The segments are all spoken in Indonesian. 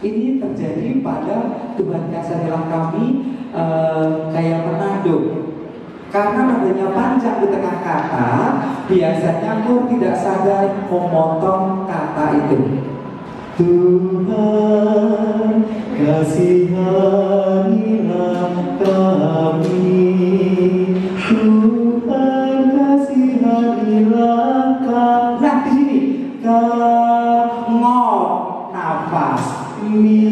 Ini terjadi pada Tuhan kasihanilah kami kayak menado. Karena nadanya panjang di tengah kata, biasanya Kur tidak sadar memotong kata itu. Tuhan kasihanilah kami, Tuhan kasihanilah kami. Nah di sini nafas ini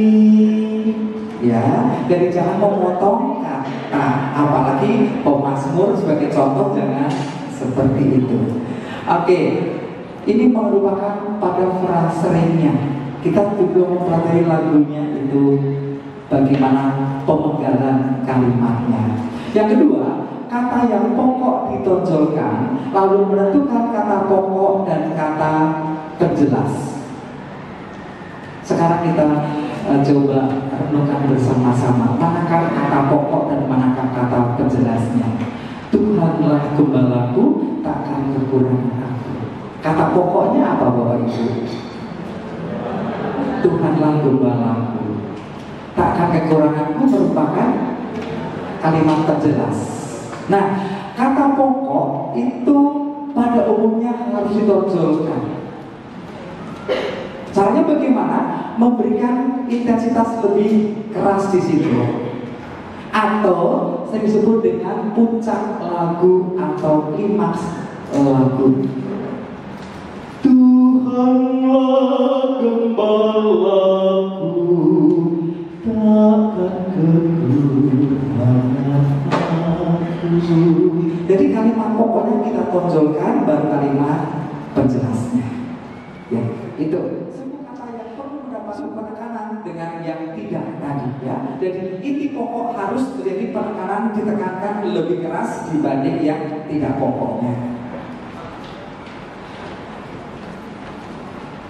ya, jadi jangan memotong kata, apalagi pemazmur sebagai contoh jangan seperti itu. Oke, ini merupakan pada fraserenya. Kita juga mempelajari lagunya itu bagaimana pemenggalan kalimatnya. Yang kedua, kata yang pokok ditonjolkan, lalu menentukan kata pokok dan kata penjelas. Sekarang kita coba renungkan bersama-sama, manakah kata pokok dan manakah kata penjelasnya. Tuhanlah gembalaku, takkan kekurangan aku. Kata pokoknya apa Bapak Ibu? Tuhanlah gembalaku, takkan kekuranganku merupakan kalimat penjelas. Nah, kata pokok itu pada umumnya harus ditonjolkan. Caranya bagaimana? Memberikan intensitas lebih keras di situ, atau saya disebut dengan puncak lagu atau klimaks lagu. Tuhanlah gembalaku, takkan kekurangan aku. Jadi kalimat pokoknya kita tonjolkan, baru kalimat penjelasnya. Ya, itu. Penekanan dengan yang tidak tadi ya. Jadi inti pokok harus terjadi penekanan, ditekankan lebih keras dibanding yang tidak pokoknya.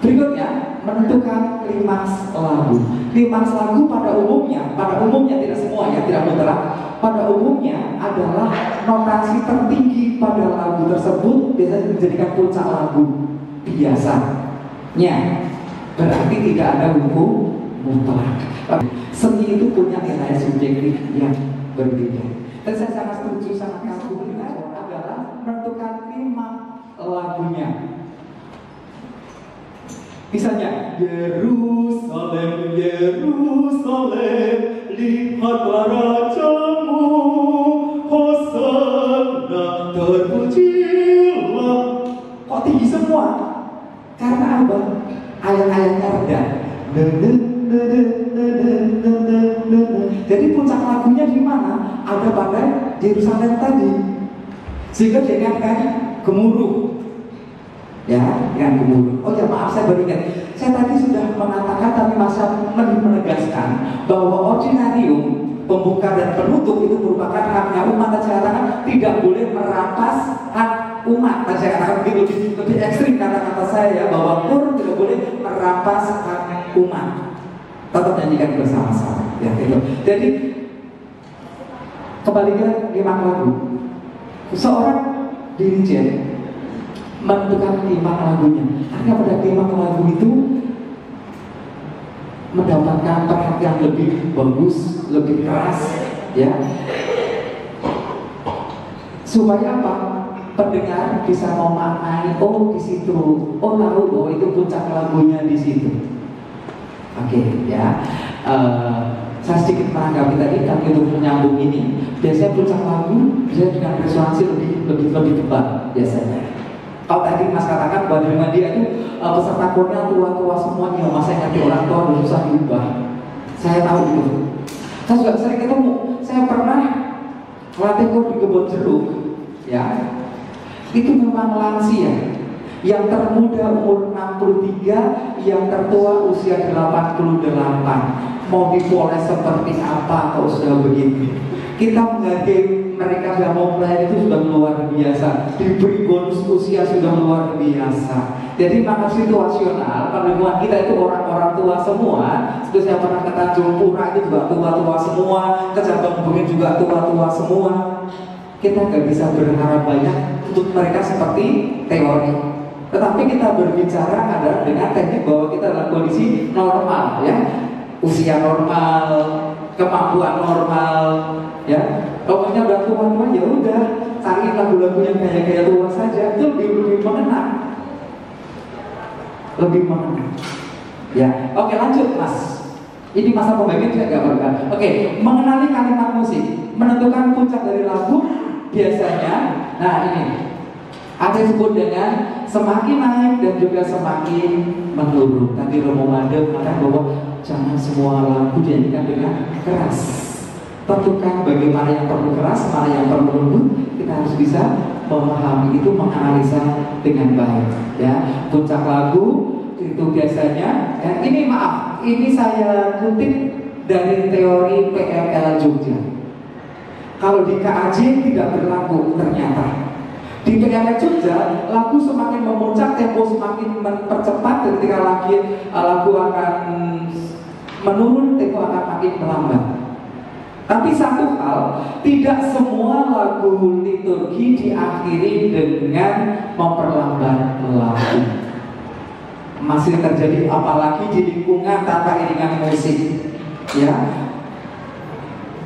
Berikutnya, menentukan klimaks lagu. Klimaks lagu pada umumnya tidak semua ya, tidak mutlak. Pada umumnya adalah notasi tertinggi pada lagu tersebut biasanya menjadikan puncak lagu biasanya. Berarti tidak ada hukum mutlak. Seni itu punya nilai subjektif yang berbeda. Dan saya sangat setuju sama kamu adalah menentukan klimaks lagunya. Misalnya, Yerusalem, Yerusalem, lihatlah rajamu, Hosana, terpujilah. Kok tinggi semua? Karena apa? Ayat-ayatnya rendah. Jadi puncak lagunya di mana? Ada pada Yerusalem tadi. Sehingga dia akan gemuruh. Ya, yang gemuruh. Oh ya maaf, saya baru ingat. Saya tadi sudah mengatakan tapi masih menegaskan bahwa ordinarium, pembuka dan penutup itu merupakan haknya umat. Saya katakan tidak boleh merampas hak umat. Saya katakan begitu, lebih ekstrim kata-kata saya ya, bahwa Kur tidak boleh merampas hak umat. Tetap nyanyikan bersama-sama ya gitu. Jadi kembali ke klimaks lagu. Seorang dirijen menentukan klimaks lagunya. Karena pada klimaks lagu itu mendapatkan perhatian lebih bagus, lebih keras ya. Supaya apa? Pendengar bisa memaknai, oh di situ, oh tahu bahwa itu puncak lagunya di situ. Oke, ya. Saya sedikit menanggapi tadi tapi untuk menyambung ini. Biasanya puncak lagu bisa dengan resonansi lebih tebal biasanya. Kalau tadi Mas katakan bahwa di dia itu peserta kornya tua-tua semua, ya Mas saya ngerti orang tua udah susah diubah. Saya tahu itu. Saya juga sering ketemu. Saya pernah melatih kor di Kebon Jeruk, ya. Itu memang lansia. Yang termuda umur 63, yang tertua usia 88. Mau dipoles seperti apa kalau sudah begitu. Kita menghargai mereka yang mau melayani itu sudah luar biasa. Diberi bonus usia sudah luar biasa. Jadi maka situasional, kalau lingkungan kita itu orang-orang tua semua. Seperti saya pernah ke Tanjung Pura itu juga tua-tua semua, ke Cabang Bungin juga tua-tua semua. Kita nggak bisa berharap banyak untuk mereka seperti teori. Tetapi kita berbicara adalah dengan teknik bahwa kita dalam kondisi normal ya. usia normal, kemampuan normal, ya. Pokoknya udah tua-tua ya udah cari lagu-lagu yang gaya-gaya tua saja, itu lebih mengena, lebih mengena. Ya, oke lanjut Mas. Ini masa pembagian juga gak berubah. Oke, mengenali kalimat musik, menentukan puncak dari lagu biasanya. Nah ini ada disebut dengan semakin naik dan juga semakin menurun. Tadi Romo Made mengatakan bahwa jangan semua lagu dinyanyikan dengan keras. Tentukan bagaimana yang perlu keras, mana yang perlu lembut. Kita harus bisa memahami itu, menganalisa dengan baik. Ya, puncak lagu itu biasanya. Ya, ini maaf, ini saya kutip dari teori PML Jogja. Kalau di KAJ tidak berlaku ternyata. Di PML Jogja, lagu semakin memuncak, tempo semakin mempercepat. Ketika lagu akan menurun, tempo akan makin melambat. Tapi satu hal, tidak semua lagu liturgi diakhiri dengan memperlambat lagu. Masih terjadi, apalagi di lingkungan tanpa iringan musik, ya.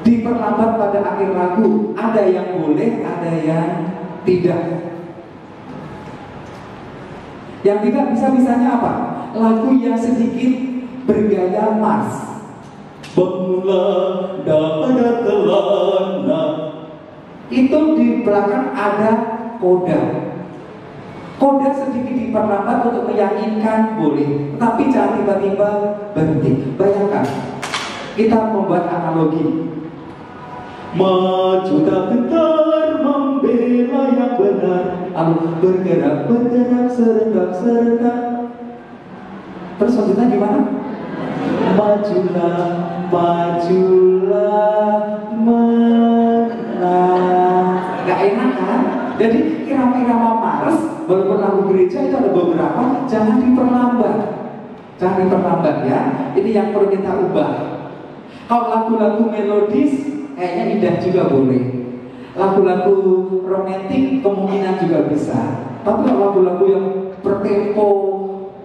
Diperlambat pada akhir lagu, ada yang boleh, ada yang tidak. Yang tidak bisa-bisanya apa? Lagu yang sedikit bergaya mars. Bangunlah daripada kelana. Itu di belakang ada koda. Koda sedikit diperlambat untuk meyakinkan boleh, tapi jangan tiba-tiba berhenti. Bayangkan, kita membuat analogi. Maju tak gentar membela yang benar, lalu bergerak serentak. Terus selanjutnya gimana? Majulah menang. Gak enak kan? Jadi irama-irama mars, walaupun lagu gereja itu ada beberapa, jangan diperlambat. Jangan diperlambat ya. Ini yang perlu kita ubah. Kalau lagu-lagu melodis kayaknya indah juga boleh. Lagu-lagu romantik kemungkinan juga bisa. Tapi kalau lagu-lagu yang bertempo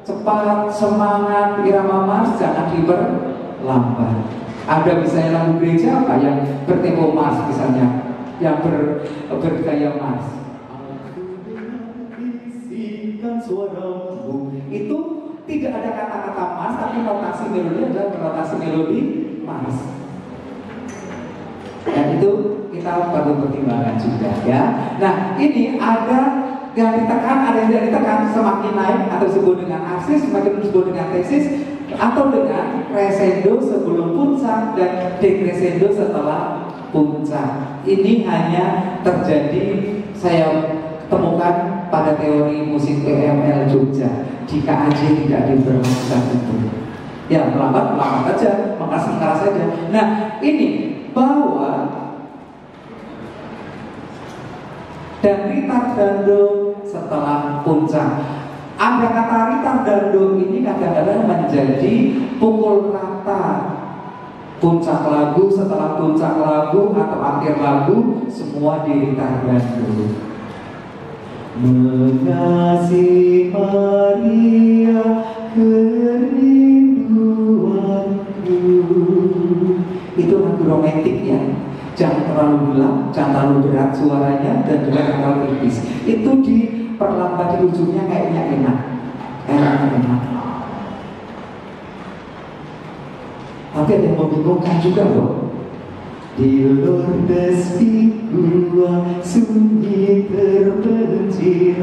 cepat, semangat, irama mars, jangan diperlambat. Ada misalnya lagu gereja apa yang bertempo mars misalnya, yang bergaya mars. Isikan suaramu. Itu tidak ada kata-kata mars, tapi notasi melodi adalah notasi melodi mars. Dan itu kita perlu pertimbangkan juga ya. Nah ini ada yang ditekan, ada yang tidak ditekan. Semakin naik atau disebut dengan aksis, semakin disebut dengan tesis, atau dengan crescendo sebelum puncak dan decrescendo setelah puncak. Ini hanya terjadi, saya temukan pada teori musik PML Jogja. Di KAJ tidak diberlakukan itu. Ya melambat aja, mengeras saja. Nah ini bahwa dan ritardando setelah puncak. Ada kata ritardando ini kadang-kadang menjadi pukul rata. Puncak lagu, setelah puncak lagu atau akhir lagu, semua di ritardando. Mengasihi Maria kerinduanku. Itu lagu romantik ya. Jangan terlalu gelap, jangan terlalu berat suaranya, dan juga terlalu tipis. Itu diperlambat di ujungnya kayaknya enak. Tapi ada yang membingungkan juga loh. Di Lourdes gua sunyi terpencil.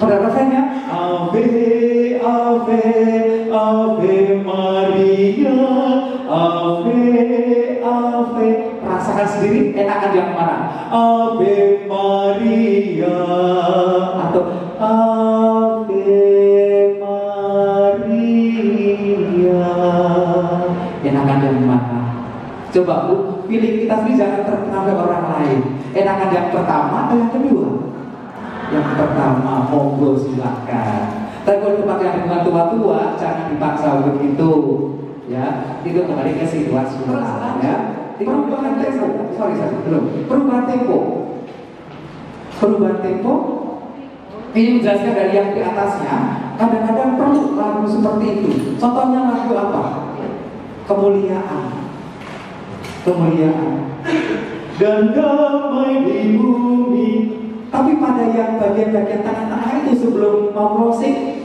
Pada rasanya Ave, Ave, Ave Maria, Ave, Ave. Rasakan sendiri, enakan yang mana? Ave Maria atau Ave Maria. Enakan yang mana? Coba Bu, pilih kita sendiri, jangan terpengaruh orang lain. Enakan yang pertama atau yang kedua? Yang pertama, monggo silakan. Tapi kalau tempat yang dengan tua-tua, jangan dipaksa begitu. Ya, itu kembali ke situasi. Ya, perubahan tempo. Belum. Perubahan tempo. Ini menjelaskan dari yang di atasnya. Kadang-kadang perlu lagu seperti itu. Contohnya lagu apa? kemuliaan, dan damai di bumi. Tapi pada yang bagian-bagian tengah-tengah itu sebelum mau closing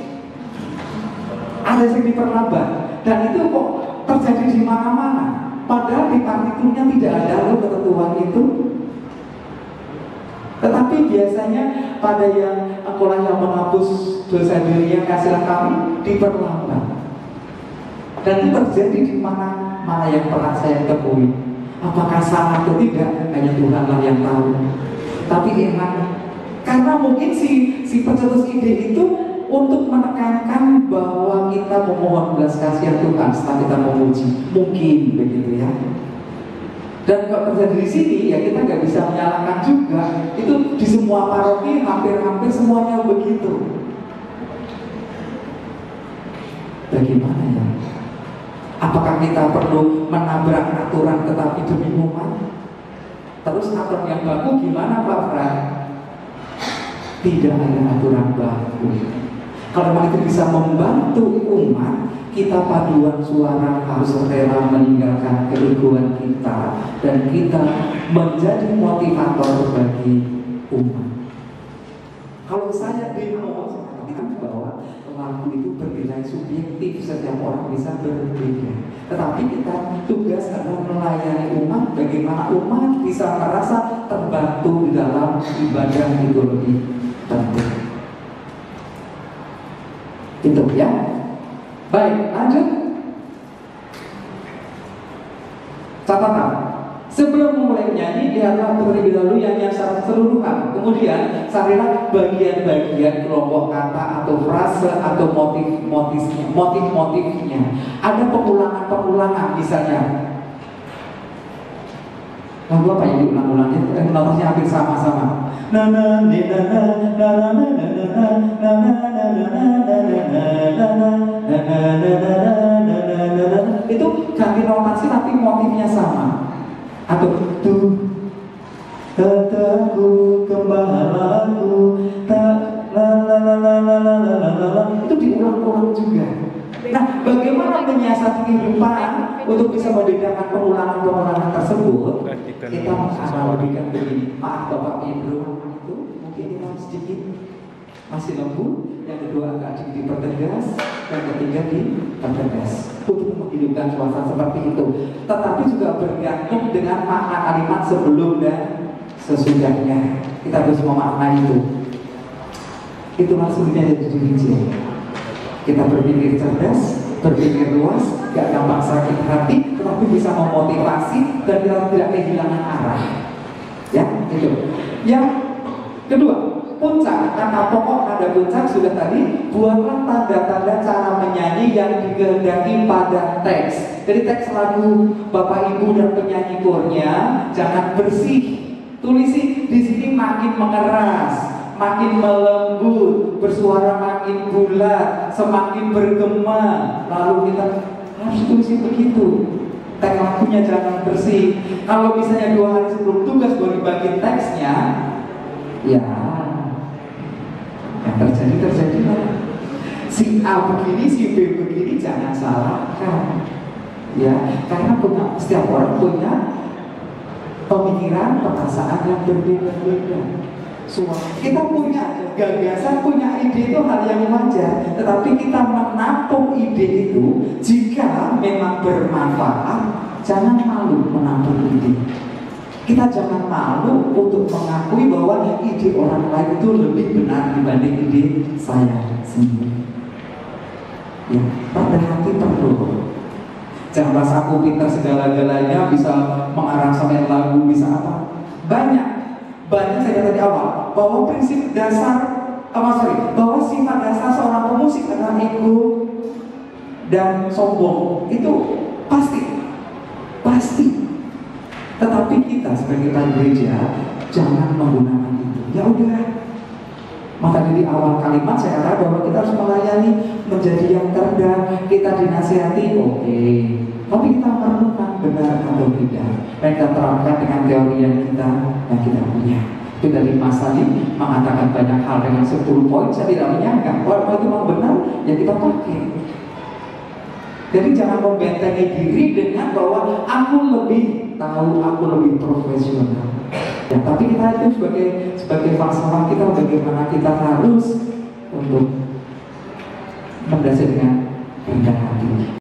ada yang diperlambat, dan itu kok terjadi di mana-mana. Padahal di partiturnya tidak ada loh ketentuan itu. Tetapi biasanya pada yang akulah yang menghapus dosa dunia kasihlah kami diperlambat. Dan itu terjadi di mana yang pernah saya temui. Apakah salah atau tidak, hanya Tuhanlah yang tahu. Tapi enak, karena mungkin si pencetus ide itu untuk menekankan bahwa kita memohon belas kasihan Tuhan setelah kita memuji, mungkin begitu ya. Dan kalau terjadi di sini ya kita nggak bisa menyalahkan juga. Itu di semua paroki hampir semuanya begitu. Bagaimana ya? Apakah kita perlu menabrak aturan tetapi demi umat? Terus aturan yang baku gimana Pak Fran? Tidak ada aturan baku. Kalau memang itu bisa membantu umat, kita paduan suara harus rela meninggalkan keegoan kita dan kita menjadi motivator bagi umat. Kalau saya demo, saya katakan bahwa lagu itu bernilai subjektif, setiap orang bisa berbeda. Tetapi kita tugas adalah melayani umat, bagaimana umat bisa merasa terbantu di dalam ibadah itu lebih penting. Itu ya. Baik, lanjut. Catatan. Sebelum memulai menyanyi, lihatlah terlebih dahulu yang secara keseluruhan. Kemudian carilah bagian-bagian kelompok kata atau frase atau motif-motifnya. Ada pengulangan-pengulangan misalnya. Lagu apa yang diulang-ulangnya? Notasinya hampir sama-sama. Itu ganti notasi tapi motifnya sama. Atau tetapku gembalaku tak itu diulang-ulang juga. Nah, bagaimana menyiasati kehidupan untuk bisa membedakan pengulangan-pengulangan tersebut? Kita menganalogikan begini. Maaf Bapak Ibu, itu mungkin kita sedikit masih lembut, yang kedua agak sedikit dipertegas, yang ketiga dipertegas untuk menghidupkan suasana seperti itu. Tetapi juga bergantung dengan makna kalimat sebelum dan sesudahnya. Kita harus memaknai itu. Itu maksudnya jadi DJ. Kita berpikir cerdas, berpikir luas, gak gampang sakit hati, tetapi bisa memotivasi dan kita tidak kehilangan arah. Ya, itu. Yang kedua, puncak. Kata pokok nada puncak sudah tadi. Buatlah tanda-tanda cara menyanyi yang dikehendaki pada teks. Jadi teks lagu Bapak Ibu dan penyanyi kornya jangan bersih. Tulisi di sini makin mengeras, makin melembut, bersuara makin bulat, semakin bergema. Lalu kita harus tulisi begitu. Teks lagunya jangan bersih. Kalau misalnya 2 hari sebelum tugas baru dibagi teksnya, ya yang terjadi lah. Si A begini, si B begini, jangan salahkan. Ya, karena setiap orang punya pemikiran, perasaan yang berbeda-beda. Kita punya gagasan, punya ide itu hal yang wajar. Tetapi kita menampung ide itu, jika memang bermanfaat, jangan malu menampung ide. Kita jangan malu untuk mengakui bahwa ide orang lain itu lebih benar dibanding ide saya sendiri. Ya, pada hati perlu. Jangan merasa aku pintar segala-galanya, bisa mengaransemen lagu, bisa apa. Banyak saya kata di awal bahwa prinsip dasar, bahwa sifat dasar seorang pemusik adalah ego dan sombong. Itu pasti. Tetapi kita sebagai gereja jangan menggunakan itu. Ya udah. Maka dari awal kalimat saya katakan bahwa kita harus melayani, menjadi yang terdah, kita dinasihati, oke. Tapi kita merenungkan benar atau tidak, dan kita terapkan dengan teori yang kita punya. Itu dari Mas tadi mengatakan banyak hal dengan 10 poin, saya tidak menyangka. Kalau itu memang benar, ya kita pakai. Jadi jangan membentengi diri dengan bahwa aku lebih tahu, aku lebih profesional. Ya, tapi kita itu sebagai falsafah kita, bagaimana kita harus untuk mendasar dengan rendah hati.